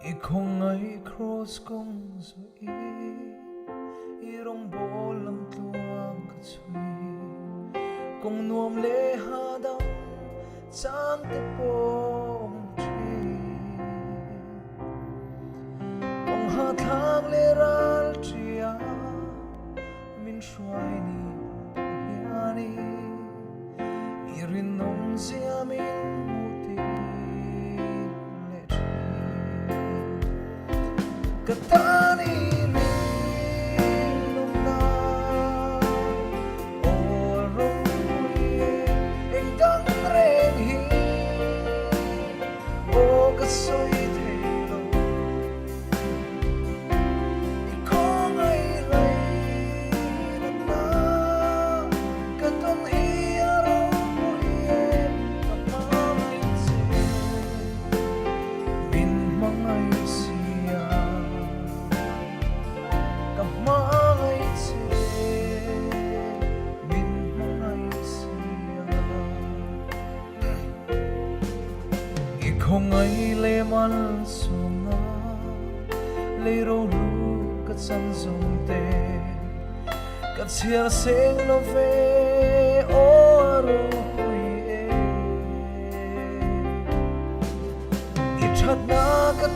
I không ai cross kong rồi I rong bố lâm tuang ka chui kong nuam le ha dam chang te pom tri kong ha thang le ral tria min shuai ni yani I rin nong sia min muti Katani lung na orong eng dang reng hi o kasoy thelo ikong ay lay na katong hi arong muye kapamay se min mangay siya hmangaih min hmangaih I không ai lê man sum na lê ro lu ka chan zong te ka chiar seng lo ve o ro hui e I that na ka